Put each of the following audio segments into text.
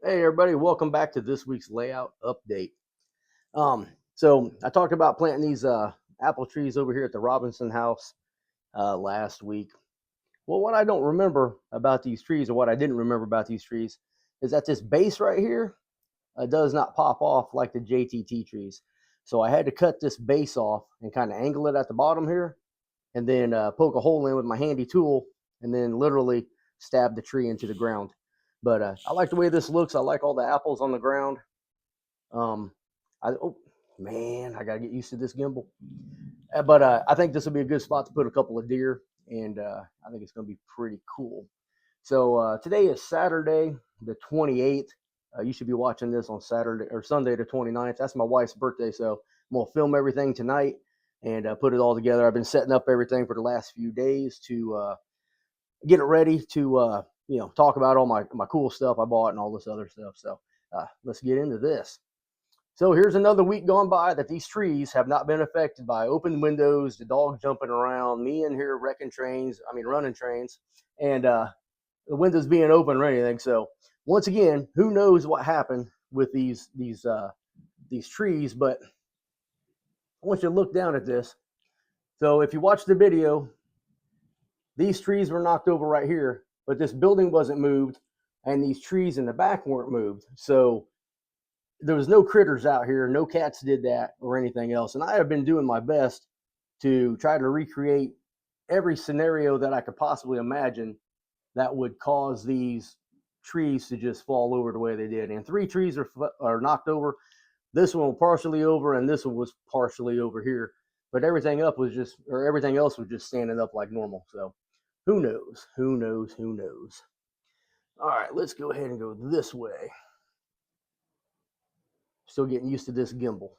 Hey everybody, welcome back to this week's layout update. So I talked about planting these apple trees over here at the Robinson house last week. Well, what I don't remember about these trees, or what I didn't remember about these trees, is that this base right here does not pop off like the JTT trees. So I had to cut this base off and kind of angle it at the bottom here, and then poke a hole in with my handy tool, and then literally stab the tree into the ground. But I like the way this looks. I like all the apples on the ground. Um, oh man, I gotta get used to this gimbal. But I think this will be a good spot to put a couple of deer, and I think it's gonna be pretty cool. So today is Saturday, the 28th. You should be watching this on Saturday or Sunday, the 29th. That's my wife's birthday, so I'm gonna film everything tonight and put it all together. I've been setting up everything for the last few days to get it ready to talk about all my cool stuff I bought and all this other stuff. So let's get into this. So here's another week gone by that these trees have not been affected by open windows, the dog jumping around, me in here running trains, and the windows being open or anything. So once again, who knows what happened with these trees? But I want you to look down at this. So if you watch the video, these trees were knocked over right here, but this building wasn't moved, and these trees in the back weren't moved. So there was no critters out here. No cats did that or anything else. And I have been doing my best to try to recreate every scenario that I could possibly imagine that would cause these trees to just fall over the way they did. And 3 trees are knocked over. This one was partially over, and this one was partially over here. But everything else was just standing up like normal. So who knows? Who knows? Who knows? All right, let's go ahead and go this way. Still getting used to this gimbal.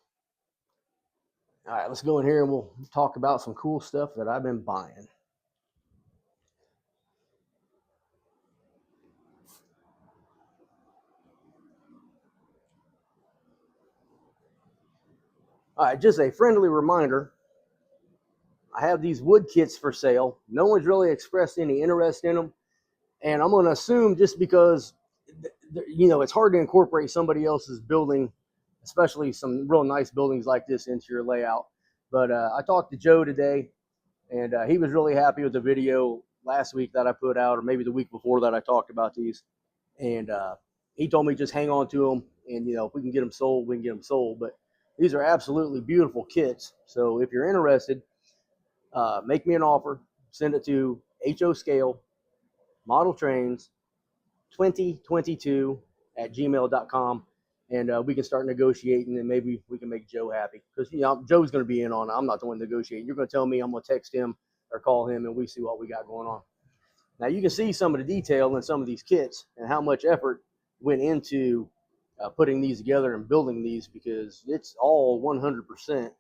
All right, let's go in here and we'll talk about some cool stuff that I've been buying. All right, just a friendly reminder, I have these wood kits for sale. No one's really expressed any interest in them. And I'm going to assume just because, it's hard to incorporate somebody else's building, especially some real nice buildings like this, into your layout. But I talked to Joe today, and he was really happy with the video last week that I put out, or maybe the week before that I talked about these. And he told me just hang on to them, and if we can get them sold, we can get them sold. But these are absolutely beautiful kits. So if you're interested, make me an offer. Send it to HO Scale Model Trains 2022 at gmail.com, and we can start negotiating, and maybe we can make Joe happy, because Joe's going to be in on it. I'm not the one negotiating. You're going to tell me, I'm going to text him or call him, and we see what we got going on. Now you can see some of the detail in some of these kits and how much effort went into putting these together and building these, because it's all 100%.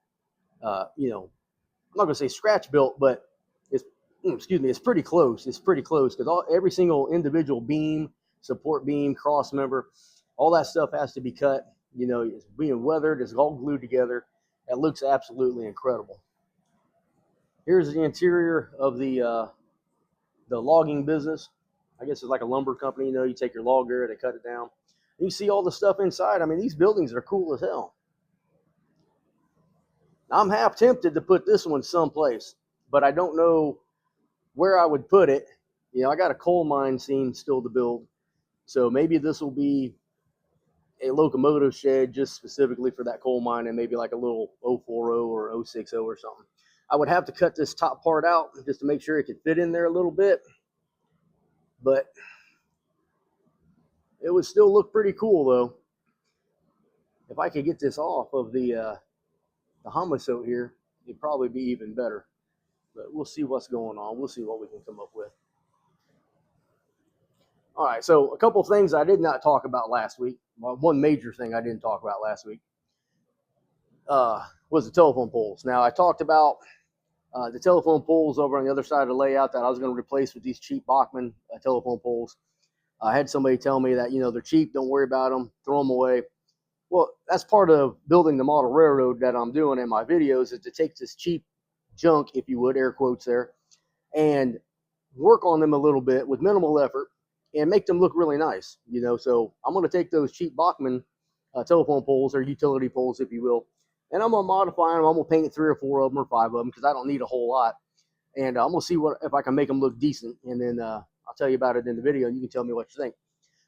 I'm not going to say scratch built, but it's pretty close. It's pretty close, because every single individual beam, support beam, cross member, all that stuff has to be cut. It's being weathered. It's all glued together. It looks absolutely incredible. Here's the interior of the logging business. I guess it's like a lumber company. You take your logger, they cut it down. You see all the stuff inside. I mean, these buildings are cool as hell. I'm half tempted to put this one someplace, but I don't know where I would put it. I got a coal mine scene still to build, so maybe this will be a locomotive shed just specifically for that coal mine, and maybe like a little 040 or 060 or something. I would have to cut this top part out just to make sure it could fit in there a little bit, but it would still look pretty cool though. If I could get this off of the Homisote here, it'd probably be even better. But we'll see what's going on. We'll see what we can come up with. All right, so a couple of things I did not talk about last week. Well, one major thing I didn't talk about last week was the telephone poles. Now, I talked about the telephone poles over on the other side of the layout that I was going to replace with these cheap Bachman telephone poles. I had somebody tell me that, they're cheap, don't worry about them, throw them away. Well, that's part of building the model railroad that I'm doing in my videos, is to take this cheap junk, if you would, air quotes there, and work on them a little bit with minimal effort, and make them look really nice, you know. So I'm going to take those cheap Bachmann telephone poles, or utility poles, if you will, and I'm going to modify them. I'm going to paint 3 or 4 of them or 5 of them because I don't need a whole lot. And I'm going to see what if I can make them look decent. And then I'll tell you about it in the video, and you can tell me what you think.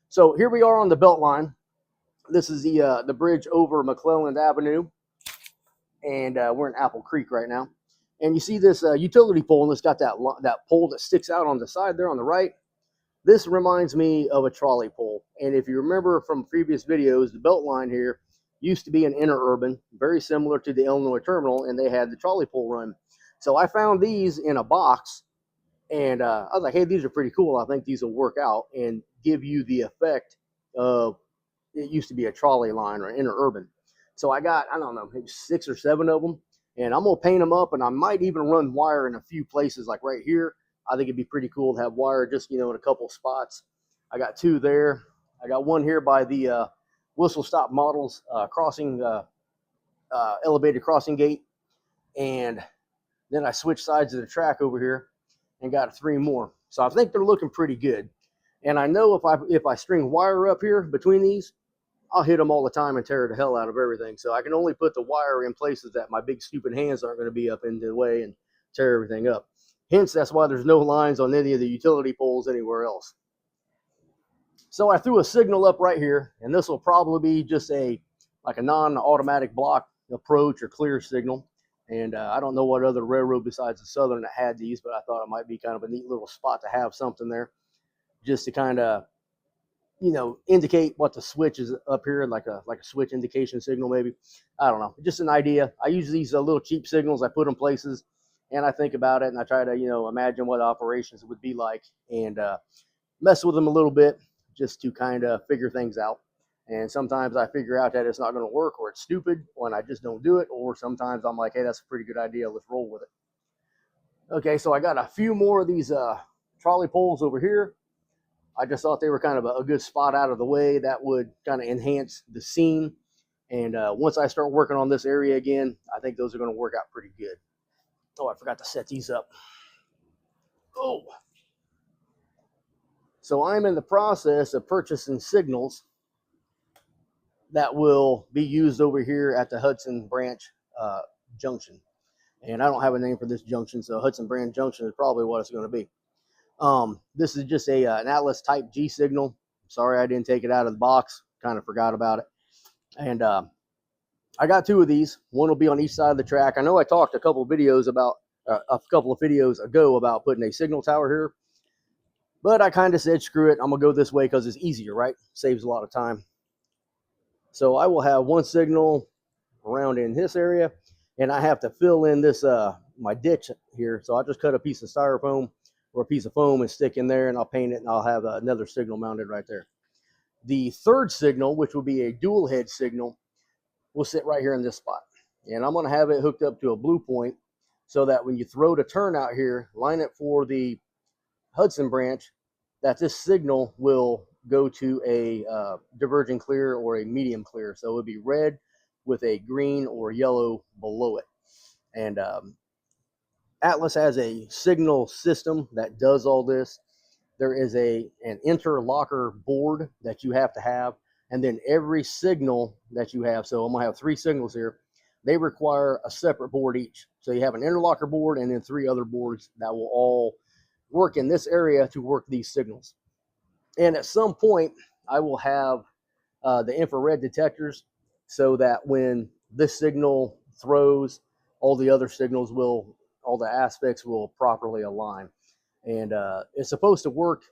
So here we are on the belt line. This is the bridge over McClelland Avenue, and we're in Apple Creek right now. And you see this utility pole, and it's got that pole that sticks out on the side there on the right. This reminds me of a trolley pole. And if you remember from previous videos, the belt line here used to be an interurban, very similar to the Illinois terminal, and they had the trolley pole run. So I found these in a box, and I was like, hey, these are pretty cool. I think these will work out and give you the effect of it used to be a trolley line or interurban. So I got, I don't know, maybe 6 or 7 of them, and I'm going to paint them up, and I might even run wire in a few places, like right here. I think it'd be pretty cool to have wire just, you know, in a couple spots. I got 2 there. I got 1 here by the Whistle Stop Models crossing, elevated crossing gate. And then I switched sides of the track over here and got 3 more. So I think they're looking pretty good. And I know if I string wire up here between these, I'll hit them all the time and tear the hell out of everything. So I can only put the wire in places that my big stupid hands aren't going to be up in the way and tear everything up. Hence, that's why there's no lines on any of the utility poles anywhere else. So I threw a signal up right here, and this will probably be just like a non-automatic block approach or clear signal. And I don't know what other railroad besides the Southern that had these, but I thought it might be kind of a neat little spot to have something there, just to kind of, you know, indicate what the switch is up here, like a switch indication signal maybe. I don't know, just an idea. I use these little cheap signals. I put them places, and I think about it, and I try to, you know, imagine what operations would be like, and mess with them a little bit just to kind of figure things out. And sometimes I figure out that it's not going to work, or it's stupid, and I just don't do it. Or sometimes I'm like, hey, that's a pretty good idea. Let's roll with it. Okay, so I got a few more of these trolley poles over here. I just thought they were kind of a good spot out of the way that would kind of enhance the scene. And once I start working on this area again, I think those are going to work out pretty good. Oh, I forgot to set these up. Oh. So I'm in the process of purchasing signals that will be used over here at the Hudson Branch Junction. And I don't have a name for this junction, so Hudson Branch Junction is probably what it's going to be. This is just an Atlas Type G signal. Sorry I didn't take it out of the box. Kind of forgot about it. And I got 2 of these. One will be on each side of the track. I know I talked a couple of videos ago about putting a signal tower here. But I kind of said, screw it. I'm going to go this way because it's easier, right? Saves a lot of time. So I will have 1 signal around in this area, and I have to fill in this my ditch here. So I'll just cut a piece of styrofoam or a piece of foam and stick in there, and I'll paint it, and I'll have another signal mounted right there. The 3rd signal, which will be a dual head signal, will sit right here in this spot. And I'm going to have it hooked up to a blue point so that when you throw the turnout here, line it for the Hudson branch, that this signal will go to a diverging clear or a medium clear. So it would be red with a green or yellow below it. And Atlas has a signal system that does all this. There is an interlocker board that you have to have. And then every signal that you have, so I'm going to have 3 signals here, they require a separate board each. So you have an interlocker board and then 3 other boards that will all work in this area to work these signals. And at some point, I will have the infrared detectors so that when this signal throws, all the other signals will, all the aspects will properly align. And it's supposed to work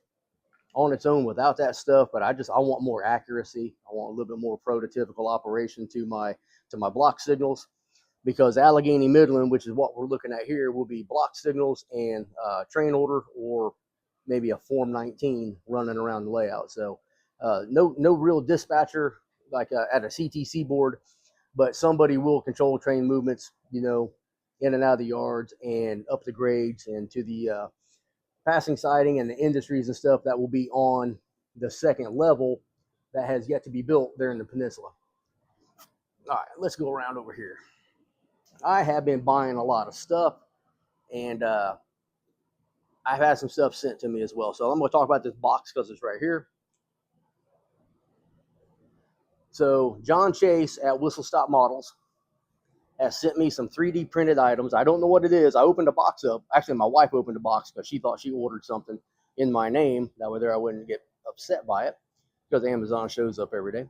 on its own without that stuff, but I want more accuracy. I want a little bit more prototypical operation to my block signals, because Allegheny Midland, which is what we're looking at here, will be block signals and train order, or maybe a Form 19 running around the layout. So no real dispatcher like at a CTC board, but somebody will control train movements, you know, in and out of the yards and up the grades and to the passing siding and the industries and stuff that will be on the 2nd level that has yet to be built there in the peninsula. All right, let's go around over here. I have been buying a lot of stuff, and I've had some stuff sent to me as well. So I'm going to talk about this box because it's right here. So John Chase at Whistle Stop Models has sent me some 3D printed items. I don't know what it is. I opened a box up. Actually, my wife opened a box because she thought she ordered something in my name. That way there I wouldn't get upset by it because Amazon shows up every day.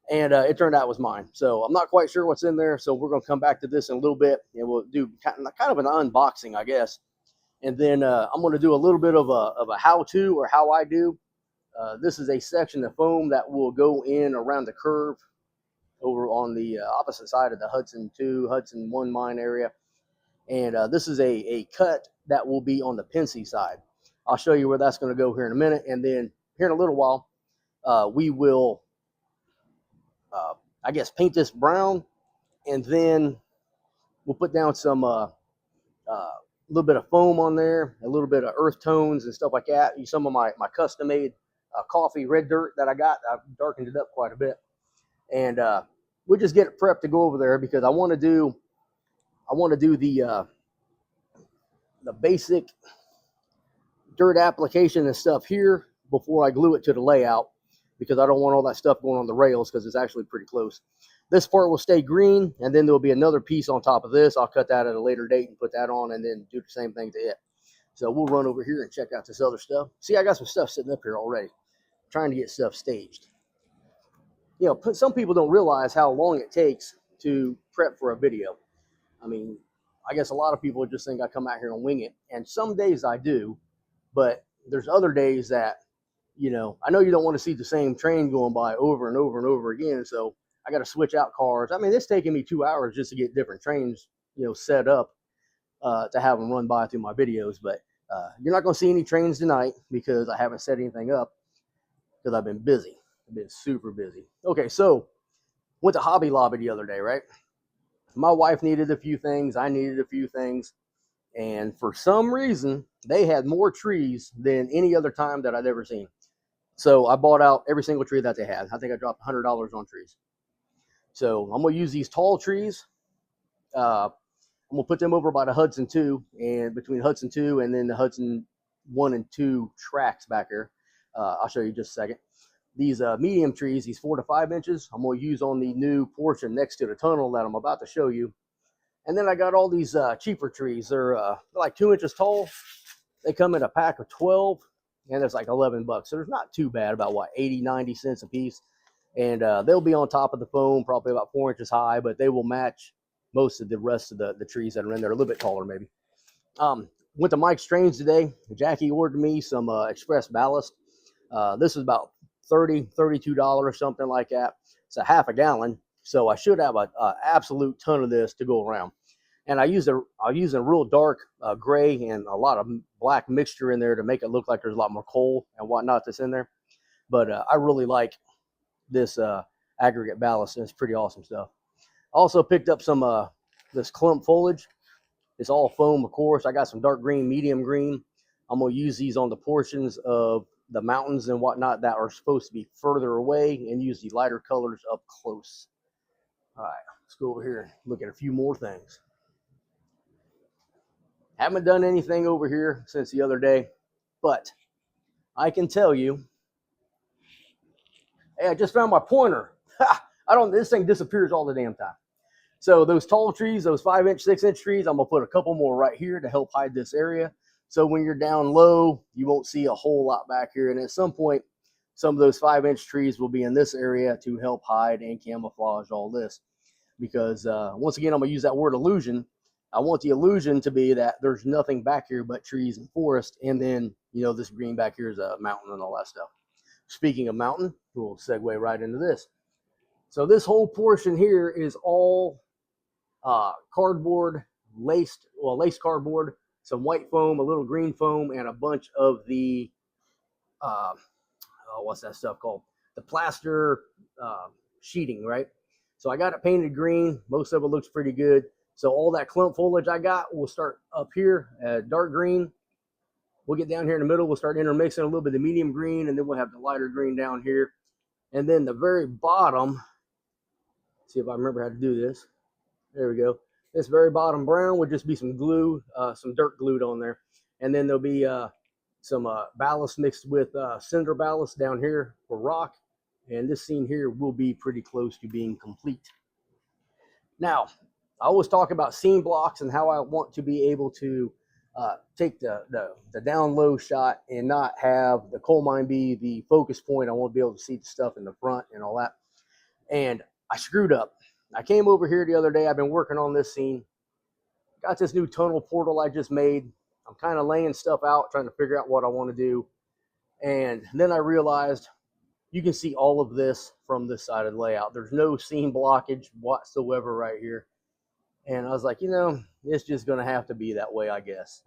And it turned out it was mine. So I'm not quite sure what's in there. So we're going to come back to this in a little bit, and we'll do kind of an unboxing, I guess. And then I'm going to do a little bit of a how-to or how I do. This is a section of foam that will go in around the curve over on the opposite side of the Hudson 2, Hudson 1 mine area. And this is a cut that will be on the Pensy side. I'll show you where that's going to go here in a minute. And then here in a little while, we will, I guess, paint this brown. And then we'll put down some little bit of foam on there, a little bit of earth tones and stuff like that. Use some of my custom-made coffee red dirt that I got. I've darkened it up quite a bit. And we'll just get it prepped to go over there because I want to do the basic dirt application and stuff here before I glue it to the layout, because I don't want all that stuff going on the rails because it's actually pretty close. This part will stay green, and then there'll be another piece on top of this. I'll cut that at a later date and put that on, and then do the same thing to it. So we'll run over here and check out this other stuff. See, I got some stuff sitting up here already. I'm trying to get stuff staged. You know, some people don't realize how long it takes to prep for a video. I mean, I guess a lot of people just think I come out here and wing it, and some days I do, but there's other days that, you know, I know you don't want to see the same train going by over and over and over again, so I got to switch out cars. I mean, it's taking me 2 hours just to get different trains, you know, set up to have them run by through my videos. But you're not going to see any trains tonight because I haven't set anything up because I've been busy. I've been super busy. Okay, so went to Hobby Lobby the other day, right? My wife needed a few things. I needed a few things. And for some reason, they had more trees than any other time that I'd ever seen. So I bought out every single tree that they had. I think I dropped $100 on trees. So I'm going to use these tall trees. I'm going to put them over by the Hudson 2, and between Hudson 2 and then the Hudson 1 and 2 tracks back here. I'll show you just a second. These medium trees, these 4 to 5 inches, I'm going to use on the new portion next to the tunnel that I'm about to show you. And then I got all these cheaper trees. They're like 2 inches tall. They come in a pack of 12, and it's like $11. So there's not too bad, about what, 80, 90 cents a piece. And they'll be on top of the foam, probably about 4 inches high, but they will match most of the rest of the trees that are in there, a little bit taller maybe. Went to Mike's Strange today. Jackie ordered me some express ballast. This is about $30, $32, something like that. It's a half a gallon, so I should have an absolute ton of this to go around. And I used a real dark gray and a lot of black mixture in there to make it look like there's a lot more coal and whatnot that's in there. But I really like this aggregate ballast, and it's pretty awesome stuff. Also picked up some this clump foliage. It's all foam, of course. I got some dark green, medium green. I'm going to use these on the portions of the mountains and whatnot that are supposed to be further away, and use the lighter colors up close. All right, let's go over here and look at a few more things. Haven't done anything over here since the other day, but I can tell you, hey, I just found my pointer. This thing disappears all the damn time. So those tall trees, those 5-inch, 6-inch trees, I'm going to put a couple more right here to help hide this area. So when you're down low, you won't see a whole lot back here. And at some point, some of those 5-inch trees will be in this area to help hide and camouflage all this. Because once again, I'm going to use that word illusion. I want the illusion to be that there's nothing back here but trees and forest. And then, you know, this green back here is a mountain and all that stuff. Speaking of mountain, we'll segue right into this. So this whole portion here is all cardboard, laced cardboard, some white foam, a little green foam, and a bunch of the, what's that stuff called? The plaster sheeting, right? So I got it painted green. Most of it looks pretty good. So all that clump foliage I got will start up here at dark green. We'll get down here in the middle. We'll start intermixing a little bit of medium green, and then we'll have the lighter green down here. And then the very bottom, see if I remember how to do this. There we go. This very bottom brown would just be some glue, some dirt glued on there. and then there'll be some ballast mixed with cinder ballast down here for rock, and this scene here will be pretty close to being complete. Now, I always talk about seam blocks and how I want to be able to take the down low shot and not have the coal mine be the focus point. I want to be able to see the stuff in the front and all that. And I screwed up. I came over here the other day. I've been working on this scene. Got this new tunnel portal I just made. I'm kind of laying stuff out, trying to figure out what I want to do. And then I realized you can see all of this from this side of the layout. There's no seam blockage whatsoever right here. And I was like, it's just going to have to be that way, I guess.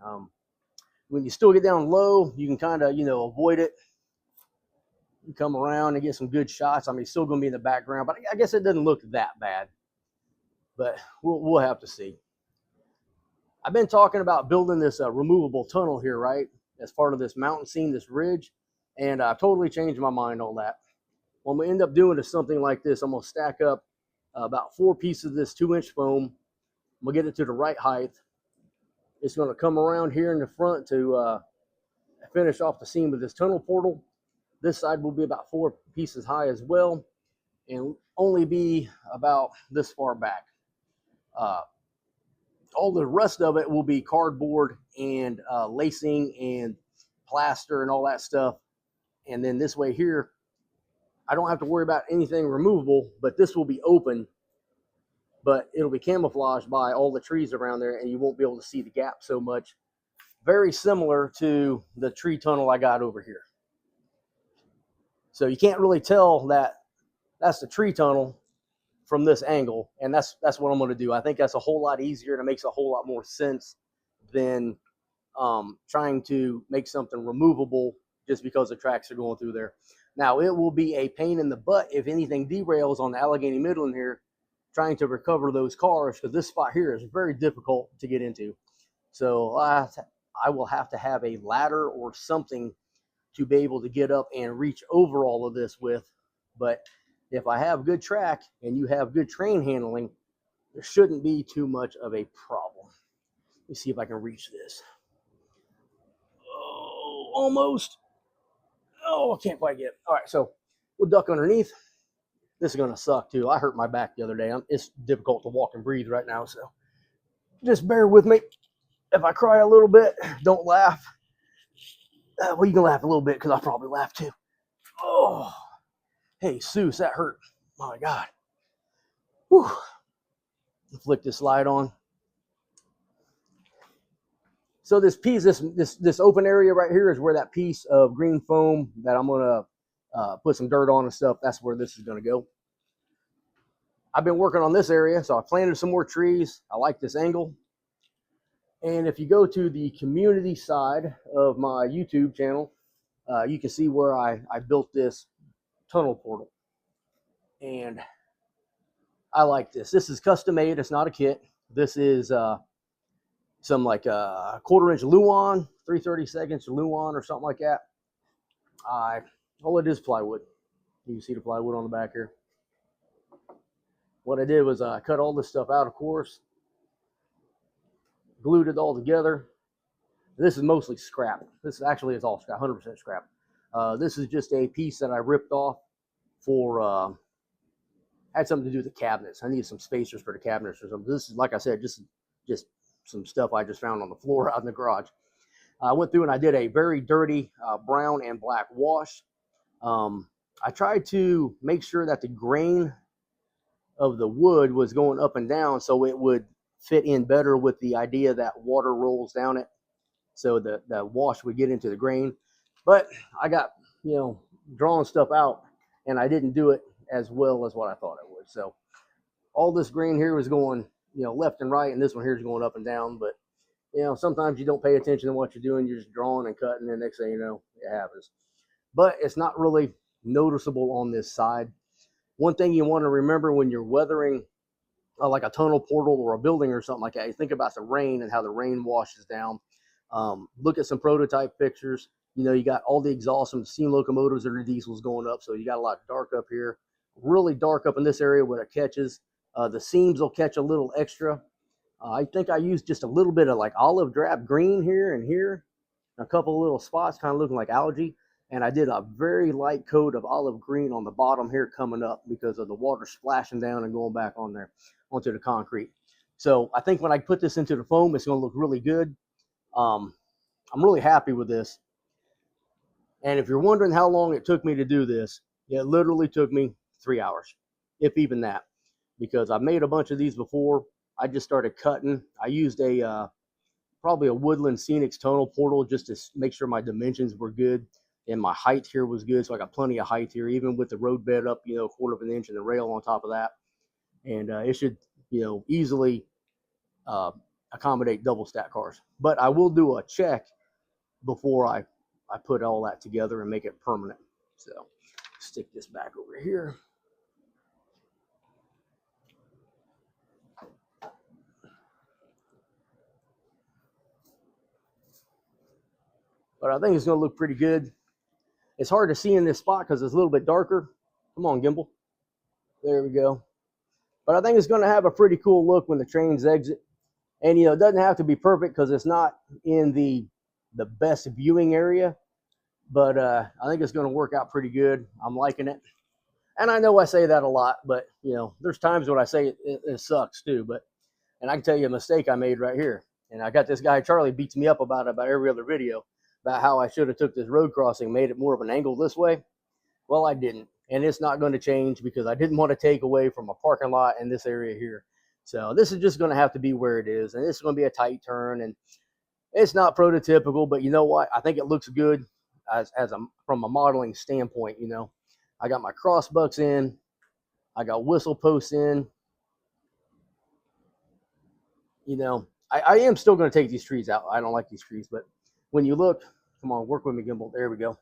When you still get down low, you can kind of, avoid it. You come around and get some good shots. I mean, it's still going to be in the background, but I guess it doesn't look that bad. But we'll have to see. I've been talking about building this removable tunnel here, right, as part of this mountain scene, this ridge, and I've totally changed my mind on that. What I'm going to end up doing is something like this. I'm going to stack up about 4 pieces of this 2-inch foam. I'm going to get it to the right height. It's going to come around here in the front to finish off the seam of this tunnel portal. This side will be about 4 pieces high as well, and only be about this far back. All the rest of it will be cardboard and lacing and plaster and all that stuff. And then this way here, I don't have to worry about anything removable, but this will be open, but it'll be camouflaged by all the trees around there, and you won't be able to see the gap so much. Very similar to the tree tunnel I got over here. So you can't really tell that that's the tree tunnel from this angle, and that's what I'm going to do. I think that's a whole lot easier, and it makes a whole lot more sense than trying to make something removable just because the tracks are going through there. Now, it will be a pain in the butt if anything derails on the Allegheny Midland here, trying to recover those cars, because this spot here is very difficult to get into. So I will have to have a ladder or something to be able to get up and reach over all of this with. But if I have good track and you have good train handling, there shouldn't be too much of a problem. Let me see if I can reach this. Oh, almost. Oh, I can't quite get it. All right, so we'll duck underneath. This is going to suck too. I hurt my back the other day. It's difficult to walk and breathe right now, so just bear with me. If I cry a little bit, don't laugh. Well, you can laugh a little bit because I'll probably laugh too. Oh, hey, Seuss, that hurt. My God. Whew. Flick this slide on. So this piece, this open area right here is where that piece of green foam that I'm going to put some dirt on and stuff, that's where this is going to go. I've been working on this area, so I planted some more trees. I like this angle. And if you go to the community side of my YouTube channel, you can see where I built this tunnel portal. And I like this. This is custom made. It's not a kit. This is some like 1/4 inch Luan, 3/32 Luan or something like that. All it is plywood. You can see the plywood on the back here. What I did was I cut all this stuff out, of course, glued it all together. This is mostly scrap. This actually is all scrap, 100% scrap. This is just a piece that I ripped off for, had something to do with the cabinets. I needed some spacers for the cabinets or something. This is, like I said, just some stuff I just found on the floor out in the garage. I went through and I did a very dirty brown and black wash. I tried to make sure that the grain of the wood was going up and down so it would fit in better with the idea that water rolls down it, so the wash would get into the grain. But I got, drawing stuff out, and I didn't do it as well as what I thought it would. So all this grain here was going, left and right, and this one here is going up and down. But, sometimes you don't pay attention to what you're doing. You're just drawing and cutting, and next thing you know, it happens. But it's not really noticeable on this side. One thing you want to remember when you're weathering like a tunnel portal or a building or something like that, you think about the rain and how the rain washes down. Look at some prototype pictures. You got all the exhaust from the steam locomotives or the diesels going up, so you got a lot dark up here. Really dark up in this area where it catches. The seams will catch a little extra. I think I used just a little bit of like olive drab green here and here. a couple of little spots kind of looking like algae. And I did a very light coat of olive green on the bottom here coming up because of the water splashing down and going back on there onto the concrete. So I think when I put this into the foam, it's going to look really good. I'm really happy with this. And if you're wondering how long it took me to do this, it literally took me 3 hours, if even that, because I've made a bunch of these before. I just started cutting. I used probably a Woodland Scenics tonal portal just to make sure my dimensions were good and my height here was good. So I got plenty of height here, even with the road bed up, a quarter of an inch and the rail on top of that. And it should, easily uh, accommodate double stack cars. But I will do a check before I put all that together and make it permanent. So stick this back over here. But I think it's going to look pretty good. It's hard to see in this spot because it's a little bit darker. Come on, gimbal. There we go. But I think it's going to have a pretty cool look when the trains exit. And, it doesn't have to be perfect because it's not in the best viewing area. But I think it's going to work out pretty good. I'm liking it. And I know I say that a lot, but, there's times when I say it sucks too. And I can tell you a mistake I made right here. And I got this guy, Charlie, beats me up about every other video about how I should have took this road crossing, made it more of an angle this way. Well, I didn't. And it's not going to change because I didn't want to take away from a parking lot in this area here. So this is just going to have to be where it is. And this is going to be a tight turn. And it's not prototypical, but you know what? I think it looks good from a modeling standpoint. I got my cross bucks in. I got whistle posts in. I am still going to take these trees out. I don't like these trees, but when you look, come on, work with me, gimbal. There we go.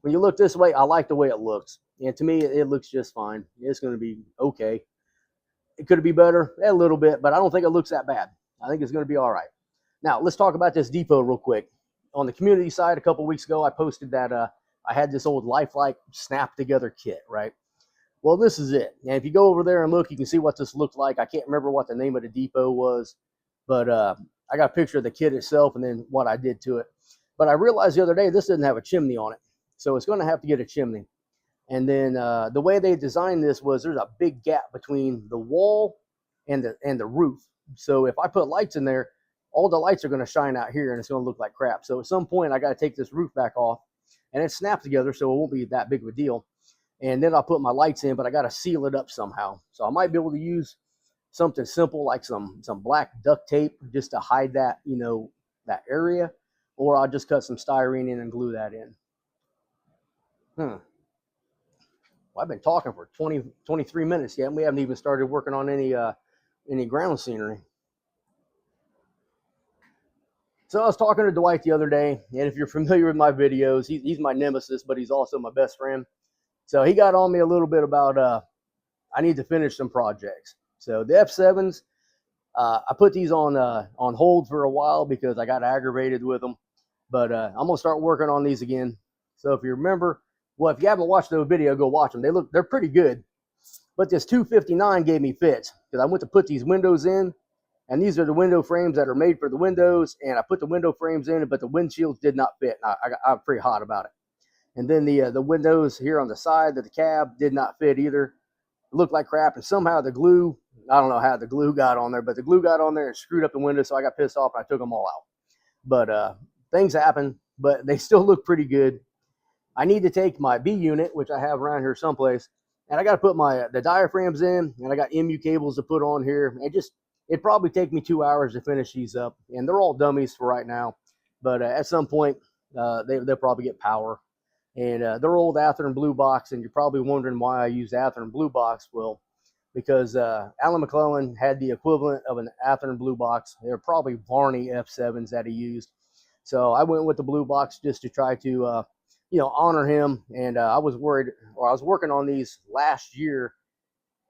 When you look this way, I like the way it looks. And to me, it looks just fine. It's going to be okay. It could be better a little bit, but I don't think it looks that bad. I think it's going to be all right. Now, let's talk about this depot real quick. On the community side, a couple weeks ago, I posted that I had this old Lifelike snap together kit, right? Well, this is it. And if you go over there and look, you can see what this looked like. I can't remember what the name of the depot was, but I got a picture of the kit itself and then what I did to it. But I realized the other day this doesn't have a chimney on it. So it's going to have to get a chimney. And then the way they designed this was there's a big gap between the wall and the roof. So if I put lights in there, all the lights are going to shine out here and it's going to look like crap. So at some point I got to take this roof back off and it snaps together so it won't be that big of a deal. And then I'll put my lights in, but I got to seal it up somehow. So I might be able to use something simple like some black duct tape just to hide that, that area. Or I'll just cut some styrene in and glue that in. Well, I've been talking for 23 minutes yet, and we haven't even started working on any ground scenery. So I was talking to Dwight the other day, and if you're familiar with my videos, he's my nemesis, but he's also my best friend. So he got on me a little bit about I need to finish some projects. So the F7s, I put these on hold for a while because I got aggravated with them. But I'm going to start working on these again. So if you remember, well, if you haven't watched the video, go watch them. They're pretty good. But this 259 gave me fits because I went to put these windows in, and these are the window frames that are made for the windows. And I put the window frames in, but the windshields did not fit. I'm pretty hot about it. And then the windows here on the side of the cab did not fit either. It looked like crap. And somehow the glue, I don't know how the glue got on there, but the glue got on there and screwed up the window. So I got pissed off and I took them all out. But things happen, but they still look pretty good. I need to take my B unit, which I have around here someplace, and I got to put the diaphragms in, and I got MU cables to put on here. It probably take me 2 hours to finish these up, and they're all dummies for right now. But at some point, they'll probably get power. And they're old Atherton Blue Box, and you're probably wondering why I use Atherton Blue Box. Well, because Alan McClellan had the equivalent of an Atherton Blue Box. They're probably Varney F7s that he used. So I went with the Blue Box just to try to, honor him. And I was working on these last year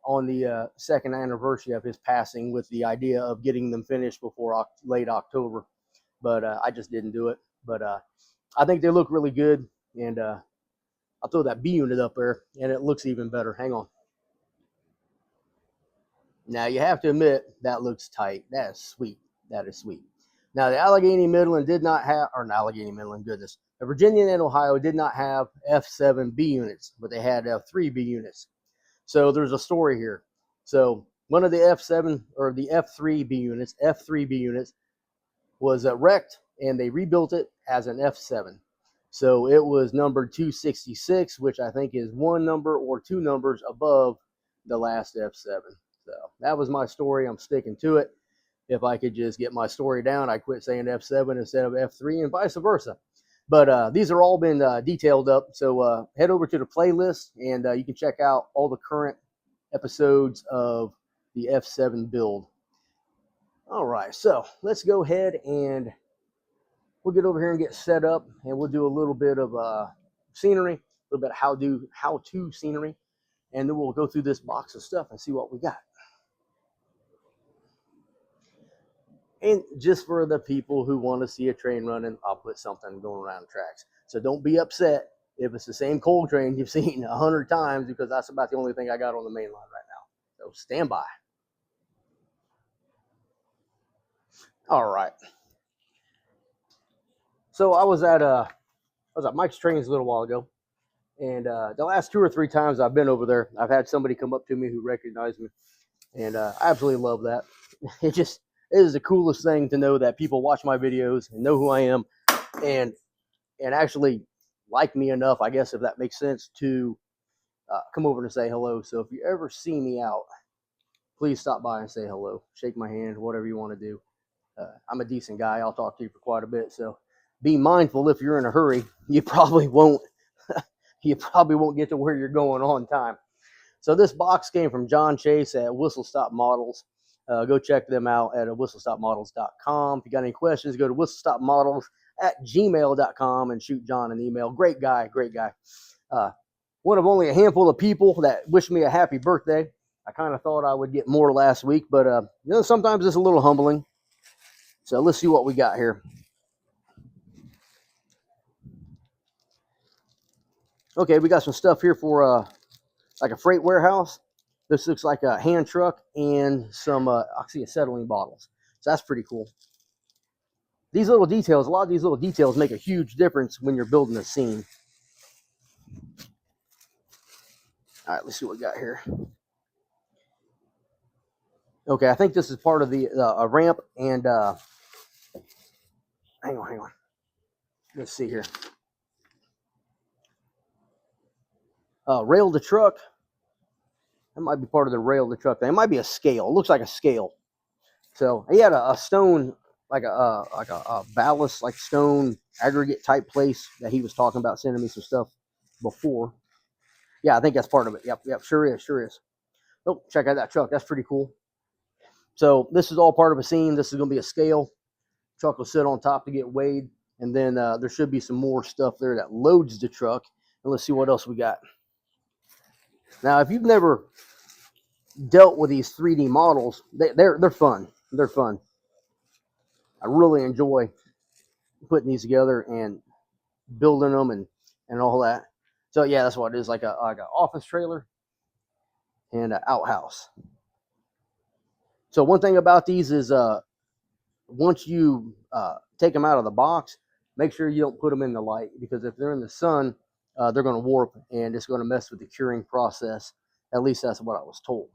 on the second anniversary of his passing with the idea of getting them finished before late October. But I just didn't do it. But I think they look really good. And I'll throw that B unit up there, and it looks even better. Hang on. Now, you have to admit, that looks tight. That is sweet. That is sweet. Now, the Allegheny Midland did not have, or not Allegheny Midland, goodness. The Virginia and Ohio did not have F7B units, but they had F3B units. So there's a story here. So one of the F7 or the F3B units was wrecked, and they rebuilt it as an F7. So it was numbered 266, which I think is one number or two numbers above the last F7. So that was my story. I'm sticking to it. If I could just get my story down, I quit saying F7 instead of F3 and vice versa. But these are all been detailed up. So head over to the playlist, and you can check out all the current episodes of the F7 build. All right, so let's go ahead and we'll get over here and get set up, and we'll do a little bit of scenery, a little bit of how-to scenery, and then we'll go through this box of stuff and see what we got. And just for the people who want to see a train running, I'll put something going around the tracks. So don't be upset if it's the same coal train you've seen 100 times, because that's about the only thing I got on the main line right now. So stand by. All right. So I was at Mike's Trains a little while ago, and the last 2 or 3 times I've been over there, I've had somebody come up to me who recognized me, and I absolutely love that. It is the coolest thing to know that people watch my videos and know who I am, and actually like me enough, I guess, if that makes sense, to come over and say hello. So if you ever see me out, please stop by and say hello, shake my hand, whatever you want to do. I'm a decent guy. I'll talk to you for quite a bit. So be mindful, if you're in a hurry, you probably won't get to where you're going on time. So this box came from John Chase at Whistle Stop Models. Go check them out at whistlestopmodels.com. If you got any questions, go to whistlestopmodels@gmail.com and shoot John an email. Great guy. One of only a handful of people that wished me a happy birthday. I kind of thought I would get more last week, but sometimes it's a little humbling. So let's see what we got here. Okay, we got some stuff here for like a freight warehouse. This looks like a hand truck and some acetylene bottles. So that's pretty cool. These little details, a lot of these little details make a huge difference when you're building a scene. All right, let's see what we got here. Okay, I think this is part of the a ramp, and hang on. Let's see here. Rail to truck. That might be part of the rail to truck thing. It might be a scale. It looks like a scale. So he had a stone, like a ballast, like stone aggregate type place that he was talking about sending me some stuff before. Yeah, I think that's part of it. Yep, sure is. Oh, check out that truck. That's pretty cool. So this is all part of a scene. This is going to be a scale. Truck will sit on top to get weighed, and then there should be some more stuff there that loads the truck. And let's see what else we got. Now, if you've never dealt with these 3D models, they're fun. They're fun. I really enjoy putting these together and building them and all that. So yeah, that's what it is, like an office trailer and an outhouse. So one thing about these is once you take them out of the box, make sure you don't put them in the light, because if they're in the sun, they're going to warp and it's going to mess with the curing process. At least that's what I was told.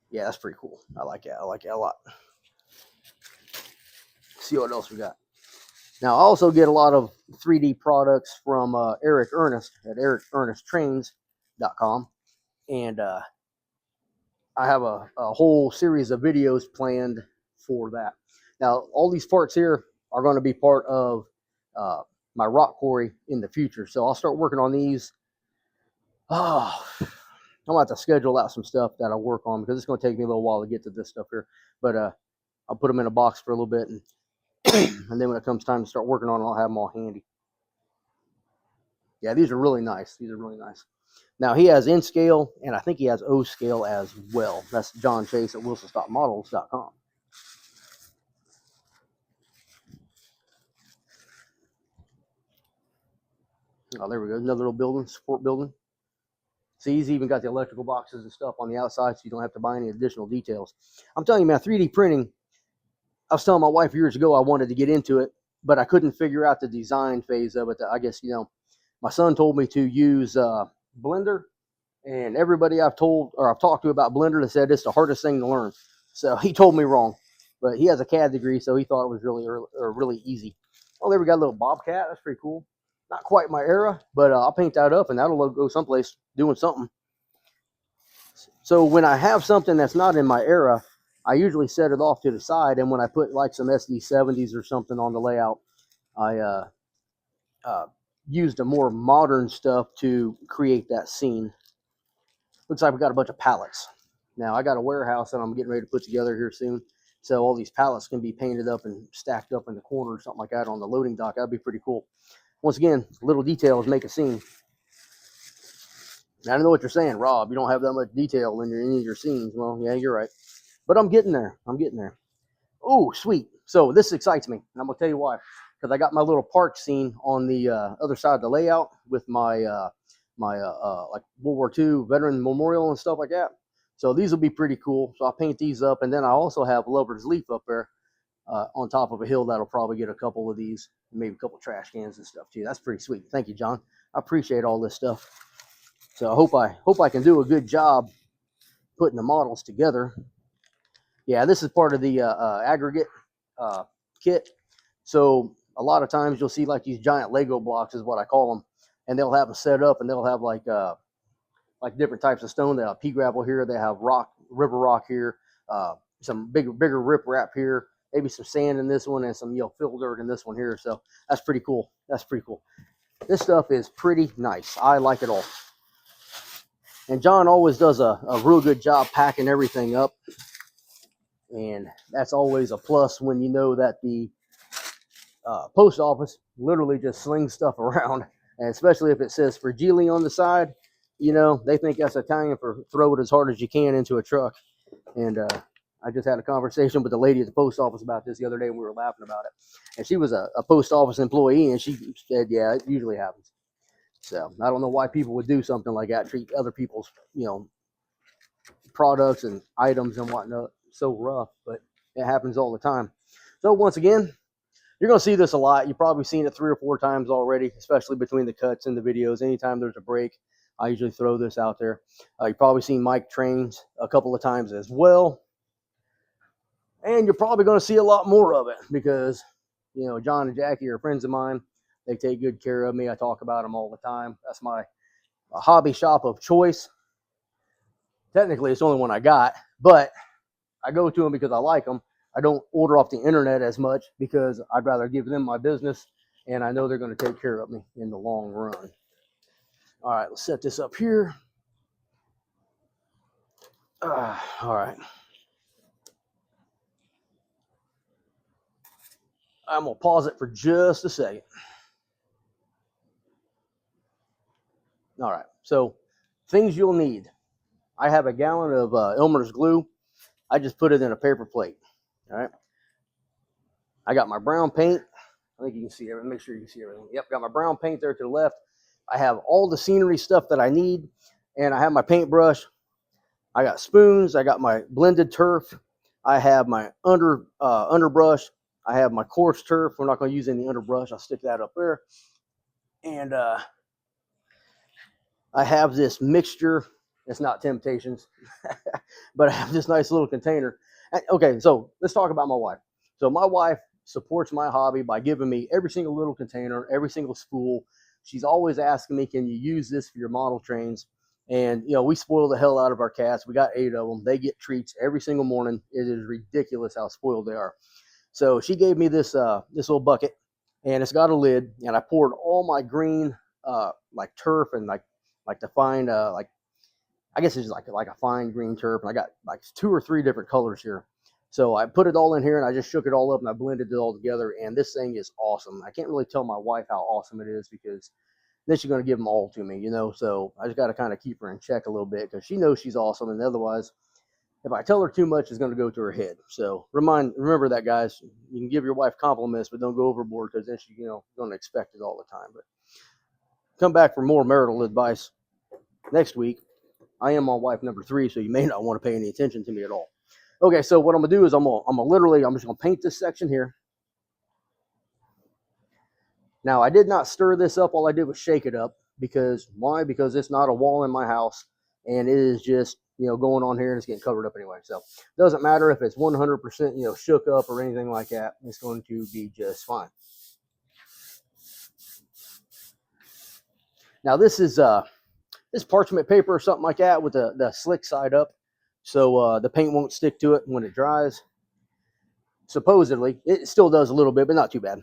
Yeah, that's pretty cool. I like it. I like it a lot. See what else we got. Now, I also get a lot of 3D products from Eric Ernest at ericernesttrains.com. And I have a whole series of videos planned for that. Now, all these parts here are going to be part of my rock quarry in the future. So I'll start working on these. I'm going to have to schedule out some stuff that I'll work on, because it's going to take me a little while to get to this stuff here. But I'll put them in a box for a little bit, and and then when it comes time to start working on it, I'll have them all handy. Yeah, these are really nice. Now, he has N scale, and I think he has O scale as well. That's John Chase at whistlestopmodels.com. Oh, there we go. Another little building, support building. See, he's even got the electrical boxes and stuff on the outside, so you don't have to buy any additional details. I'm telling you, man, 3D printing, I was telling my wife years ago I wanted to get into it, but I couldn't figure out the design phase of it. I guess, my son told me to use Blender, and everybody I've talked to about Blender, they said it's the hardest thing to learn. So he told me wrong, but he has a CAD degree, so he thought it was really easy. Oh, there we got a little bobcat. That's pretty cool. Not quite my era, but I'll paint that up, and that'll go someplace doing something. So when I have something that's not in my era, I usually set it off to the side, and when I put like some SD70s or something on the layout, I used a more modern stuff to create that scene. Looks like we got a bunch of pallets. Now I got a warehouse that I'm getting ready to put together here soon. So all these pallets can be painted up and stacked up in the corner or something like that on the loading dock. That'd be pretty cool. Once again, little details make a scene. I don't know what you're saying, Rob. You don't have that much detail in any of your scenes. Well, yeah, you're right. But I'm getting there. Oh, sweet. So this excites me. And I'm going to tell you why. Because I got my little park scene on the other side of the layout with my like World War II veteran memorial and stuff like that. So these will be pretty cool. So I'll paint these up. And then I also have Lover's Leaf up there on top of a hill that'll probably get a couple of these, maybe a couple trash cans and stuff too. That's pretty sweet. Thank you, John. I appreciate all this stuff. So I hope I can do a good job putting the models together. Yeah, this is part of the aggregate kit. So a lot of times you'll see like these giant Lego blocks is what I call them, and they'll have them set up, and they'll have like different types of stone. They have pea gravel here. They have river rock here. Some bigger riprap here. Maybe some sand in this one, and some fill dirt in this one here. So that's pretty cool. This stuff is pretty nice. I like it all. And John always does a real good job packing everything up. And that's always a plus when you know that the post office literally just slings stuff around. And especially if it says Fragile on the side, they think that's Italian for throw it as hard as you can into a truck. And I just had a conversation with the lady at the post office about this the other day, and we were laughing about it. And she was a post office employee, and she said, yeah, it usually happens. So I don't know why people would do something like that, treat other people's, products and items and whatnot so rough, but it happens all the time. So once again, you're going to see this a lot. You've probably seen it 3 or 4 times already, especially between the cuts and the videos. Anytime there's a break, I usually throw this out there. You've probably seen Mike trains a couple of times as well. And you're probably going to see a lot more of it because, John and Jackie are friends of mine. They take good care of me. I talk about them all the time. That's my hobby shop of choice. Technically, it's the only one I got, but I go to them because I like them. I don't order off the internet as much because I'd rather give them my business, and I know they're going to take care of me in the long run. All right, let's set this up here. All right. I'm going to pause it for just a second. All right, so things you'll need. I have a gallon of Elmer's glue. I just put it in a paper plate. All right. I got my brown paint. I think you can see everything. Make sure you can see everything. Yep, got my brown paint there to the left. I have all the scenery stuff that I need, and I have my paintbrush. I got spoons. I got my blended turf. I have my underbrush. I have my coarse turf. We're not going to use any underbrush. I'll stick that up there. And I have this mixture. It's not Temptations, but I have this nice little container. Okay, so let's talk about my wife. So my wife supports my hobby by giving me every single little container, every single spool. She's always asking me, can you use this for your model trains? And, we spoil the hell out of our cats. We got 8 of them. They get treats every single morning. It is ridiculous how spoiled they are. So she gave me this little bucket, and it's got a lid, and I poured all my green like turf and like the fine I guess it's like a fine green turf, and I got like 2 or 3 different colors here. So I put it all in here, and I just shook it all up, and I blended it all together, and this thing is awesome. I can't really tell my wife how awesome it is because then she's going to give them all to me, So I just got to kind of keep her in check a little bit because she knows she's awesome, and otherwise, if I tell her too much, it's going to go to her head. So remember that, guys. You can give your wife compliments, but don't go overboard because then she's going to expect it all the time. But come back for more marital advice next week. I am on wife number 3, so you may not want to pay any attention to me at all. Okay, so what I'm gonna do is I'm just gonna paint this section here. Now I did not stir this up. All I did was shake it up because why? Because it's not a wall in my house, and it is just going on here and it's getting covered up anyway. So it doesn't matter if it's 100% shook up or anything like that. It's going to be just fine. Now this is this parchment paper or something like that with the slick side up, so the paint won't stick to it when it dries. Supposedly, it still does a little bit, but not too bad.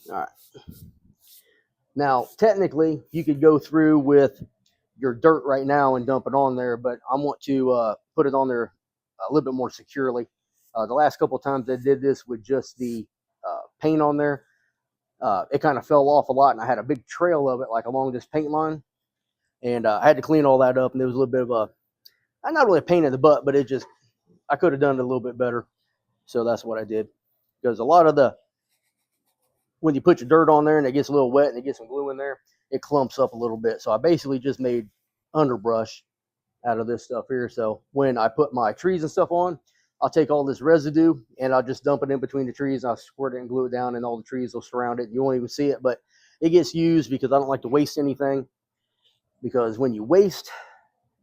All right. Now, technically, you could go through with your dirt right now and dump it on there, but I want to put it on there a little bit more securely. The last couple of times I did this with just the paint on there, it kind of fell off a lot, and I had a big trail of it like along this paint line, and I had to clean all that up, and there was a little bit of not really a pain in the butt, but I could have done it a little bit better, so that's what I did. Because a lot of when you put your dirt on there and it gets a little wet and it gets some glue in there, it clumps up a little bit. So I basically just made underbrush out of this stuff here. So when I put my trees and stuff on, I'll take all this residue and I'll just dump it in between the trees. I'll squirt it and glue it down, and all the trees will surround it. You won't even see it, but it gets used because I don't like to waste anything. Because when you waste,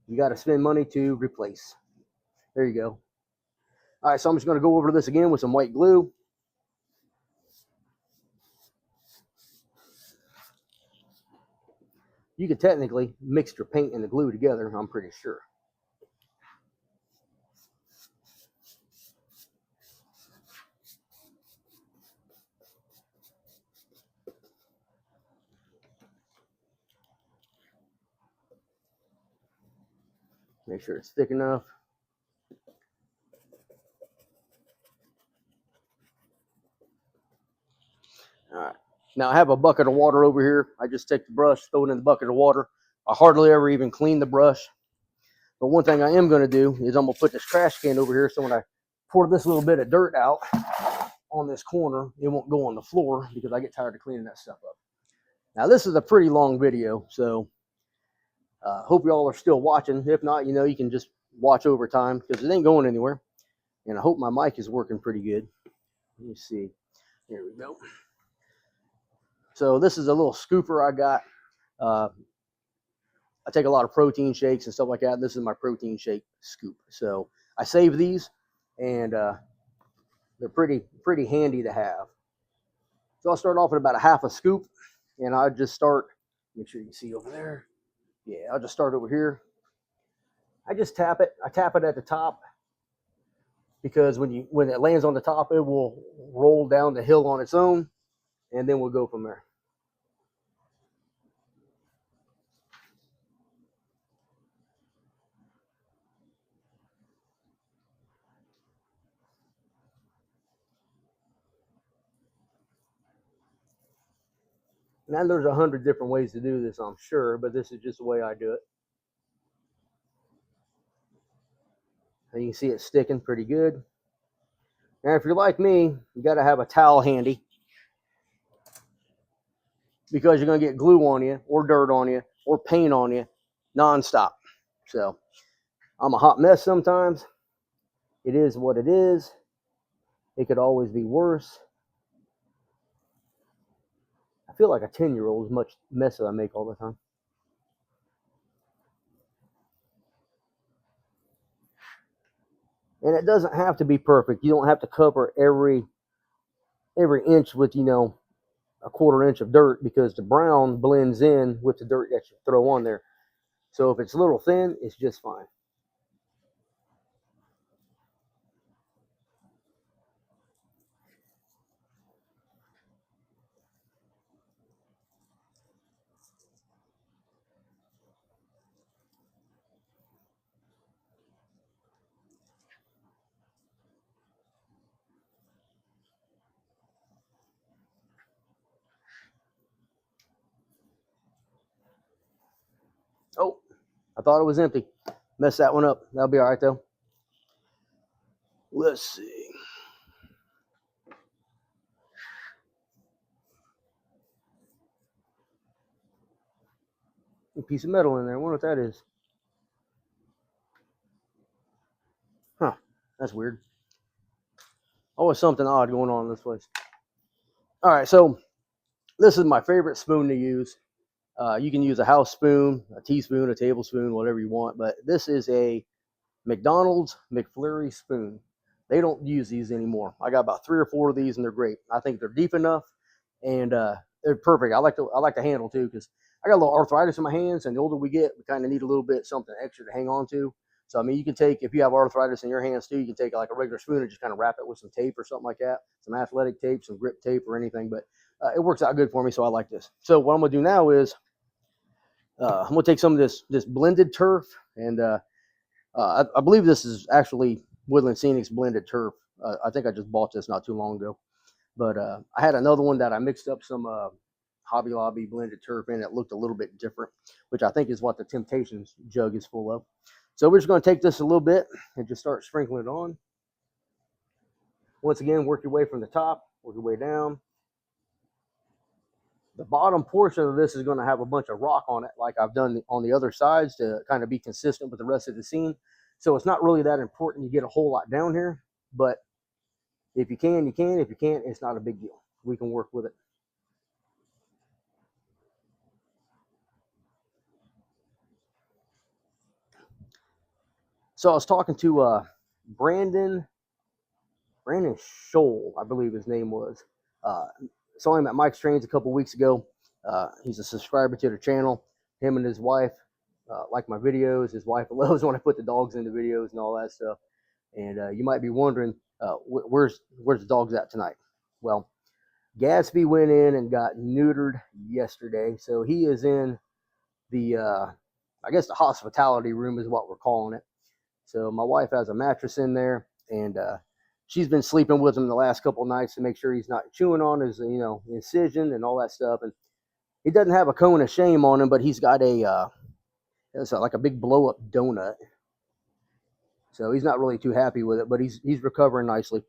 you got to spend money to replace. There you go. All right, so I'm just going to go over this again with some white glue. You can technically mix your paint and the glue together, I'm pretty sure. Make sure it's thick enough. All right. Now I have a bucket of water over here. I just take the brush, throw it in the bucket of water. I hardly ever even clean the brush. But one thing I am going to do is I'm going to put this trash can over here, so when I pour this little bit of dirt out on this corner, it won't go on the floor because I get tired of cleaning that stuff up. Now this is a pretty long video, so hope you all are still watching. If not, you can just watch over time because it ain't going anywhere. And I hope my mic is working pretty good. Let me see. Here we go. So this is a little scooper I got. I take a lot of protein shakes and stuff like that. This is my protein shake scoop. So I save these, and they're pretty handy to have. So I'll start off with about a half a scoop, and I'll just start. Make sure you can see over there. Yeah, I'll just start over here. I just tap it. I tap it at the top because when it lands on the top, it will roll down the hill on its own, and then we'll go from there. Now there's 100 different ways to do this, I'm sure, but this is just the way I do it. And you can see it sticking pretty good. Now, if you're like me, you got to have a towel handy because you're going to get glue on you or dirt on you or paint on you nonstop. So I'm a hot mess sometimes. It is what it is. It could always be worse. I feel like a 10-year-old as much mess as I make all the time. And it doesn't have to be perfect. You don't have to cover every inch with, a quarter inch of dirt because the brown blends in with the dirt that you throw on there. So if it's a little thin, it's just fine. Oh, I thought it was empty. Messed that one up. That'll be all right, though. Let's see. A piece of metal in there. I wonder what that is. Huh. That's weird. Always something odd going on in this place. All right, so this is my favorite spoon to use. You can use a house spoon, a teaspoon, a tablespoon, whatever you want, but this is a McDonald's McFlurry spoon. They don't use these anymore. I got about 3 or 4 of these, and they're great. I think they're deep enough, and they're perfect. I like the handle too, because I got a little arthritis in my hands, and the older we get, we kind of need a little bit something extra to hang on to. So I mean, you can take, if you have arthritis in your hands too, you can take like a regular spoon and just kind of wrap it with some tape or something like that, some athletic tape, some grip tape or anything. But it works out good for me, so I like this. So what I'm gonna do now is I'm gonna take some of this blended turf, and I believe this is actually Woodland Scenics blended turf. I think I just bought this not too long ago. But I had another one that I mixed up some Hobby Lobby blended turf in that looked a little bit different, which I think is what the Temptations jug is full of. So we're just going to take this a little bit and just start sprinkling it on. Once again, work your way from the top, work your way down. The bottom portion of this is going to have a bunch of rock on it, like I've done on the other sides, to kind of be consistent with the rest of the scene. So it's not really that important you get a whole lot down here, but if you can, you can. If you can't, it's not a big deal. We can work with it. So I was talking to Brandon Scholl, I believe his name was. Saw him at Mike's Trains a couple weeks ago. He's a subscriber to the channel. Him and his wife like my videos. His wife loves when I put the dogs in the videos and all that stuff. And you might be wondering, where's the dogs at tonight? Well, Gatsby went in and got neutered yesterday, so he is in the I guess the hospitality room is what we're calling it. So my wife has a mattress in there, and she's been sleeping with him the last couple of nights to make sure he's not chewing on his incision and all that stuff. And he doesn't have a cone of shame on him, but he's got it's like a big blow up donut. So he's not really too happy with it, but he's recovering nicely.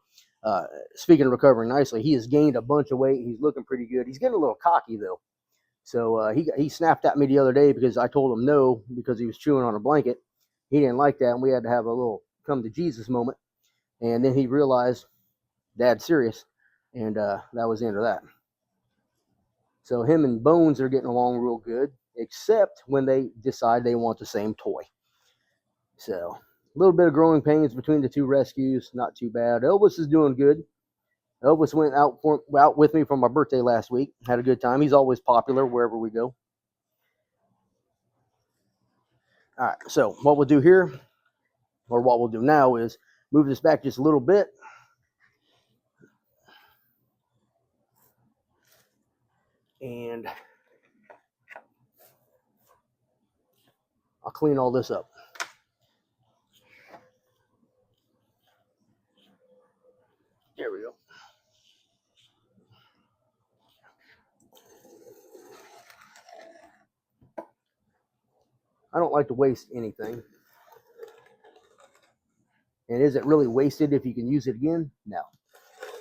Speaking of recovering nicely, he has gained a bunch of weight. He's looking pretty good. He's getting a little cocky though. So he snapped at me the other day because I told him no because he was chewing on a blanket. He didn't like that, and we had to have a little come to Jesus moment. And then he realized Dad's serious, and that was the end of that. So him and Bones are getting along real good, except when they decide they want the same toy. So a little bit of growing pains between the two rescues, not too bad. Elvis is doing good. Elvis went out with me for my birthday last week. Had a good time. He's always popular wherever we go. All right, so what we'll do here, or what we'll do now, is move this back just a little bit. And I'll clean all this up. There we go. I don't like to waste anything. And is it really wasted if you can use it again? No.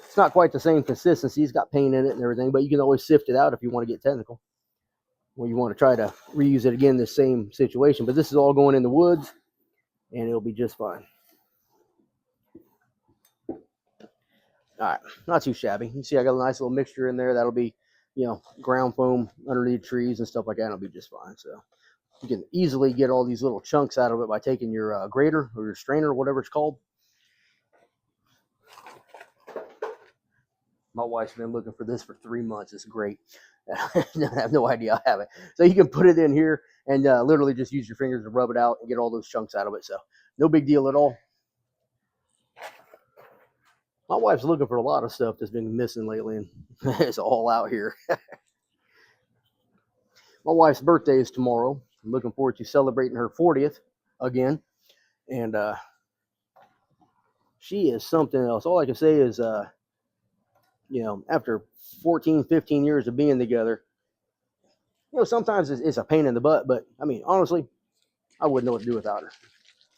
It's not quite the same consistency. It's got paint in it and everything, but you can always sift it out if you want to get technical. Or you want to try to reuse it again in the same situation. But this is all going in the woods, and it'll be just fine. All right, not too shabby. You see I got a nice little mixture in there. That'll be, ground foam underneath trees and stuff like that. It'll be just fine. So you can easily get all these little chunks out of it by taking your grater or your strainer, whatever it's called. My wife's been looking for this for 3 months. It's great. I have no idea I have it. So you can put it in here and literally just use your fingers to rub it out and get all those chunks out of it. So no big deal at all. My wife's looking for a lot of stuff that's been missing lately, and it's all out here. My wife's birthday is tomorrow. I'm looking forward to celebrating her 40th again. And she is something else. All I can say is, after 14, 15 years of being together, sometimes it's a pain in the butt. But, I mean, honestly, I wouldn't know what to do without her.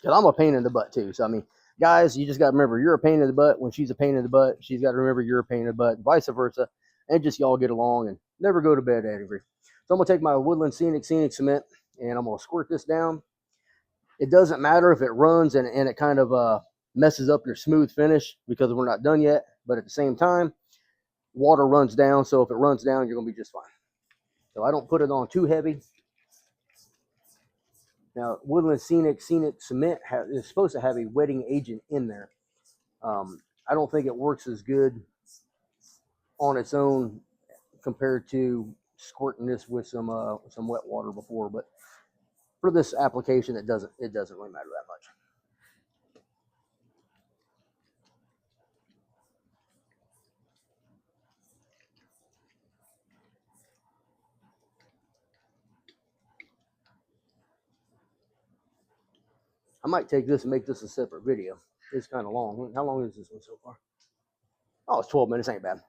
Because I'm a pain in the butt, too. So, I mean, guys, you just got to remember, you're a pain in the butt. When she's a pain in the butt, she's got to remember you're a pain in the butt, vice versa. And just y'all get along and never go to bed angry. So I'm going to take my Woodland Scenic cement and I'm going to squirt this down. It doesn't matter if it runs and it kind of messes up your smooth finish because we're not done yet, but at the same time, water runs down, so if it runs down, you're going to be just fine. So I don't put it on too heavy. Now, Woodland Scenic Cement is supposed to have a wetting agent in there. I don't think it works as good on its own compared to squirting this with some wet water before, but for this application, it doesn't really matter that much. I might take this and make this a separate video. It's kind of long. How long is this one so far? Oh, it's 12 minutes. Ain't bad.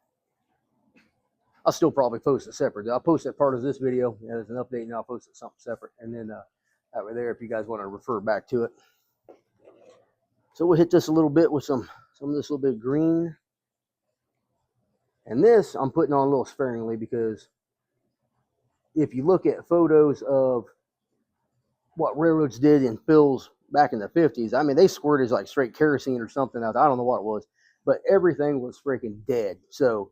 I'll still probably post it separate. I'll post that part of this video as an update, and I'll post it something separate. And then that way there, if you guys want to refer back to it. So we'll hit this a little bit with some of this little bit of green. And this I'm putting on a little sparingly because if you look at photos of what railroads did in fills back in the 50s, I mean, they squirted like straight kerosene or something out. I don't know what it was, but everything was freaking dead. So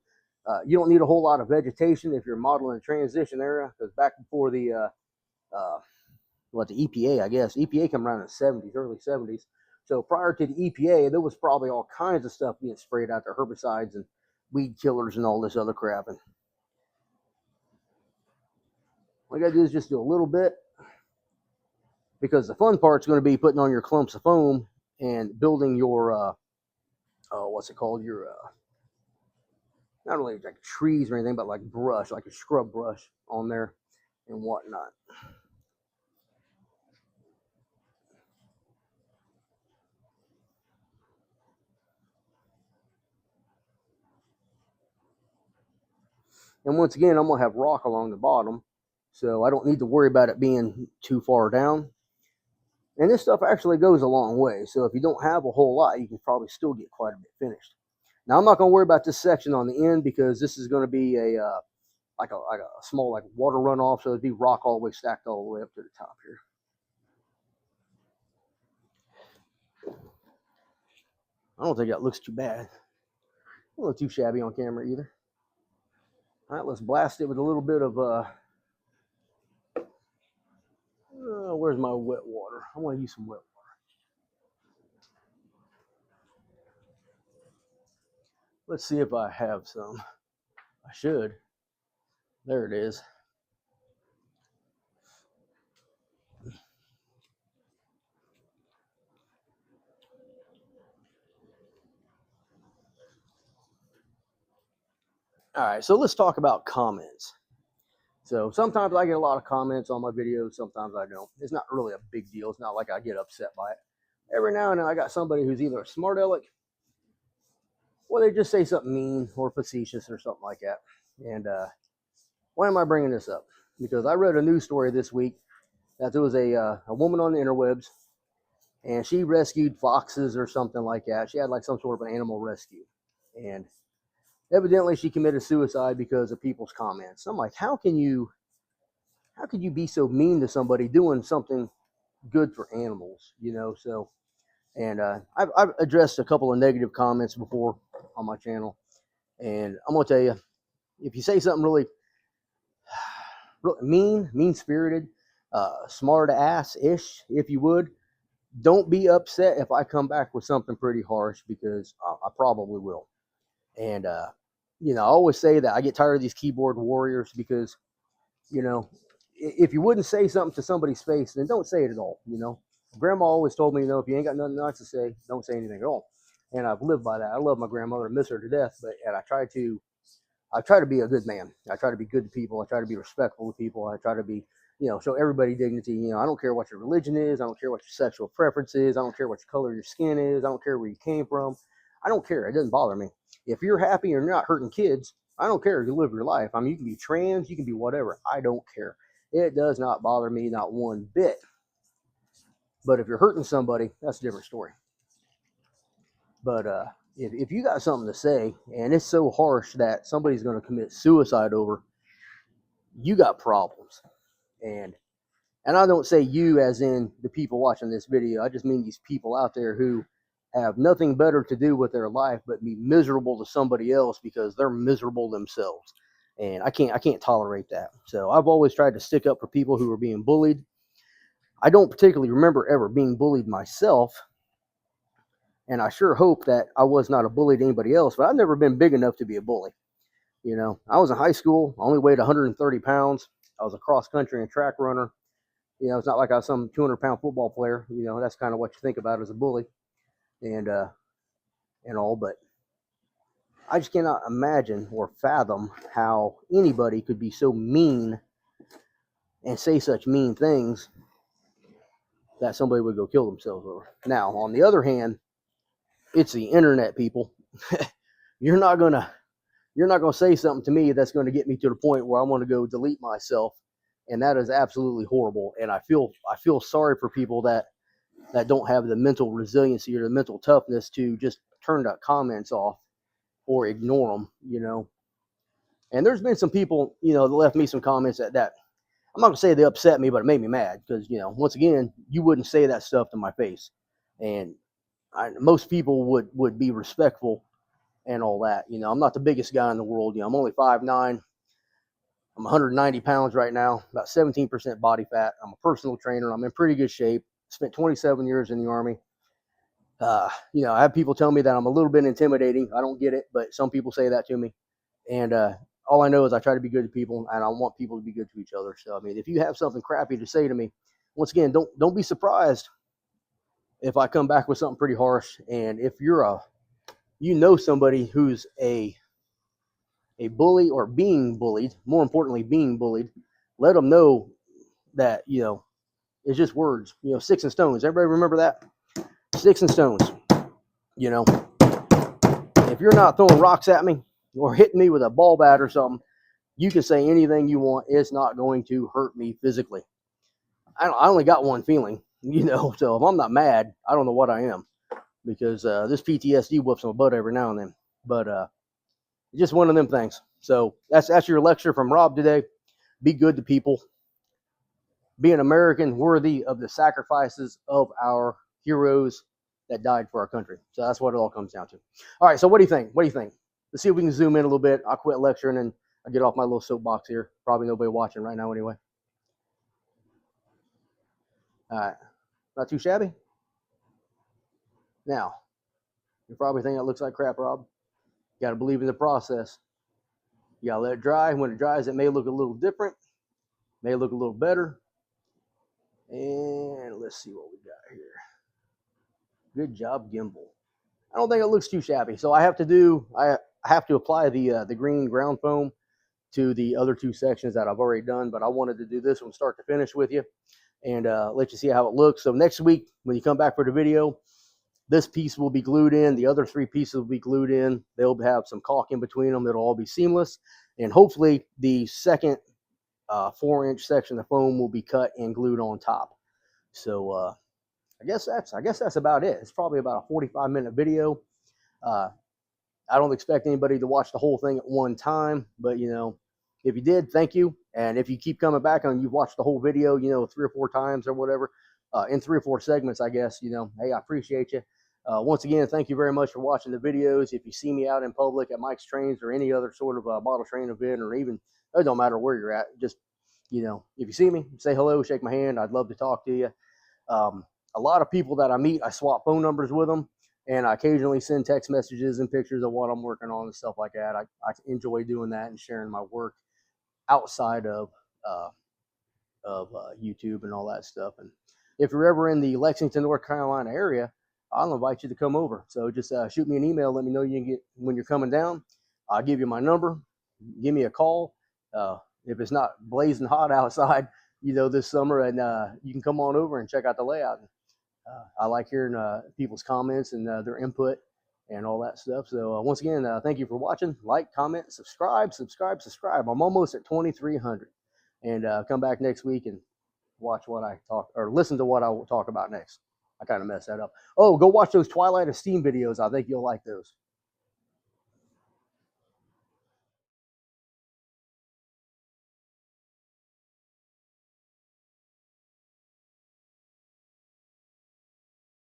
you don't need a whole lot of vegetation if you're modeling a transition area, because back before the EPA, I guess EPA came around in the 70s, early 70s. So prior to the EPA, there was probably all kinds of stuff being sprayed out there, herbicides and weed killers and all this other crap. And what I got to do is just do a little bit, because the fun part's going to be putting on your clumps of foam and building your what's it called, your not really like trees or anything, but like brush, like a scrub brush on there and whatnot. And once again, I'm going to have rock along the bottom, so I don't need to worry about it being too far down. And this stuff actually goes a long way, so if you don't have a whole lot, you can probably still get quite a bit finished. Now, I'm not going to worry about this section on the end because this is going to be a like a small like water runoff, so it'd be rock all the way stacked all the way up to the top here. I don't think that looks too bad. It don't look too shabby on camera either. All right, let's blast it with a little bit of where's my wet water? I want to use some wet water. Let's see if I have some. I should. There it is. All right, so let's talk about comments. So sometimes I get a lot of comments on my videos, sometimes I don't. It's not really a big deal. It's not like I get upset by it. Every now and then I got somebody who's either a smart aleck or they just say something mean or facetious or something like that. And why am I bringing this up? Because I read a news story this week that there was a woman on the interwebs, and she rescued foxes or something like that. She had like some sort of an animal rescue. And evidently she committed suicide because of people's comments. I'm like, how can you be so mean to somebody doing something good for animals, you know? So, and I've addressed a couple of negative comments before on my channel, and I'm gonna tell you, if you say something really mean-spirited, smart ass-ish, if you would, don't be upset if I come back with something pretty harsh, because I probably will. And you know, I always say that I get tired of these keyboard warriors, because, you know, if you wouldn't say something to somebody's face, then don't say it at all. You know, Grandma always told me, you know, if you ain't got nothing nice to say, don't say anything at all. And I've lived by that. I love my grandmother, I miss her to death, and I try to be a good man. I try to be good to people. I try to be respectful to people. I try to be, you know, show everybody dignity. You know, I don't care what your religion is. I don't care what your sexual preference is. I don't care what your color of your skin is. I don't care where you came from. I don't care. It doesn't bother me. If you're happy and you're not hurting kids, I don't care. You live your life. I mean, you can be trans, you can be whatever. I don't care. It does not bother me, not one bit. But if you're hurting somebody, that's a different story. But if you got something to say and it's so harsh that somebody's going to commit suicide over, you got problems. And and I don't say you as in the people watching this video. I just mean these people out there who have nothing better to do with their life but be miserable to somebody else because they're miserable themselves. And I can't tolerate that. So I've always tried to stick up for people who are being bullied. I don't particularly remember ever being bullied myself, and I sure hope that I was not a bully to anybody else, but I've never been big enough to be a bully. You know, I was in high school, I only weighed 130 pounds. I was a cross country and track runner. You know, it's not like I was some 200-pound football player. You know, that's kind of what you think about as a bully and all, but I just cannot imagine or fathom how anybody could be so mean and say such mean things that somebody would go kill themselves over. Now, on the other hand, it's the internet, people. You're not gonna say something to me that's going to get me to the point where I want to go delete myself, and that is absolutely horrible. And I feel sorry for people that don't have the mental resiliency or the mental toughness to just turn the comments off or ignore them. You know, and there's been some people, you know, that left me some comments that I'm not gonna say they upset me, but it made me mad because, you know, once again, you wouldn't say that stuff to my face, and most people would be respectful and all that. You know, I'm not the biggest guy in the world. You know, I'm only 5'9". I'm 190 pounds right now, about 17% body fat. I'm a personal trainer. I'm in pretty good shape. Spent 27 years in the Army. You know, I have people tell me that I'm a little bit intimidating. I don't get it, but some people say that to me. And all I know is I try to be good to people, and I want people to be good to each other. So, I mean, if you have something crappy to say to me, once again, don't be surprised if I come back with something pretty harsh. And if you're somebody who's a bully or being bullied, more importantly, being bullied, let them know that, you know, it's just words. You know, sticks and stones. Everybody remember that? Sticks and stones. You know, if you're not throwing rocks at me or hitting me with a ball bat or something, you can say anything you want. It's not going to hurt me physically. I only got one feeling, you know, so if I'm not mad, I don't know what I am, because this PTSD whoops my butt every now and then. But just one of them things. So that's your lecture from Rob today. Be good to people. Be an American worthy of the sacrifices of our heroes that died for our country. So that's what it all comes down to. All right, so what do you think? What do you think? Let's see if we can zoom in a little bit. I'll quit lecturing and I'll get off my little soapbox here. Probably nobody watching right now anyway. All right, not too shabby. Now, you probably think that looks like crap, Rob. You got to believe in the process. You got to let it dry. When it dries, it may look a little different, may look a little better. And let's see what we got here. Good job, gimbal. I don't think it looks too shabby. So I have to apply the green ground foam to the other two sections that I've already done, but I wanted to do this one start to finish with you and let you see how it looks. So next week, when you come back for the video, this piece will be glued in. The other three pieces will be glued in. They'll have some caulk in between them. It'll all be seamless. And hopefully the second 4-inch section of foam will be cut and glued on top. So I guess that's about it. It's probably about a 45-minute video. I don't expect anybody to watch the whole thing at one time, but, you know, if you did, thank you. And if you keep coming back and you've watched the whole video, you know, 3 or 4 times or whatever, in 3 or 4 segments, I guess, you know, hey, I appreciate you. Once again, thank you very much for watching the videos. If you see me out in public at Mike's Trains or any other sort of model train event, or even, it don't matter where you're at, just, you know, if you see me, say hello, shake my hand. I'd love to talk to you. A lot of people that I meet, I swap phone numbers with them, and I occasionally send text messages and pictures of what I'm working on and stuff like that. I enjoy doing that and sharing my work outside of YouTube and all that stuff. And if you're ever in the Lexington, North Carolina area, I'll invite you to come over. So just shoot me an email. Let me know you can get when you're coming down. I'll give you my number. Give me a call. If it's not blazing hot outside, you know, this summer, and you can come on over and check out the layout. I like hearing people's comments and their input and all that stuff. So once again, thank you for watching. Like, comment, subscribe. I'm almost at 2,300. And come back next week and watch what I talk, or listen to what I will talk about next. I kind of messed that up. Oh, go watch those Twilight of Steam videos. I think you'll like those.